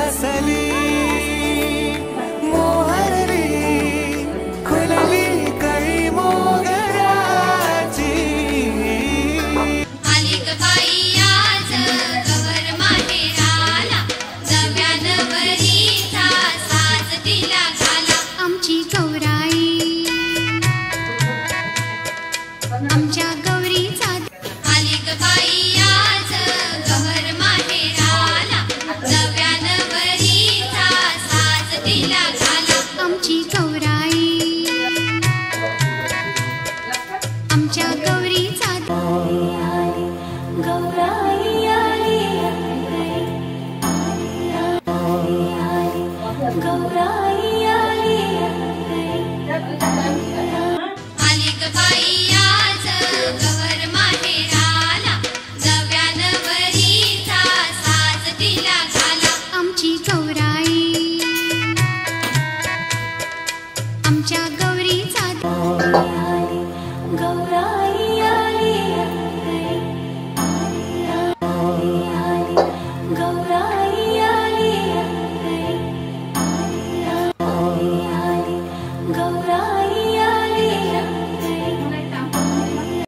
हसली मोहरली खुलली कळी मोगऱ्याची आलिक बाई आज गवर माहेराला नव्यानं वरीचा साज तिला घाला आमची गौराई आमच्या गौरीचा आलिक बाई आज गवर माहेराला नव्यानं वरीचा साज तिला घाला आमची गौराई आमच्या गौरीचा गौराई आली गौराई आली आलिक बाई आज गवर माहेराला नव्यानं वरीचा साज तिला घाला आमची गौराई आमच्या गौरीचा गौराई आली गौराई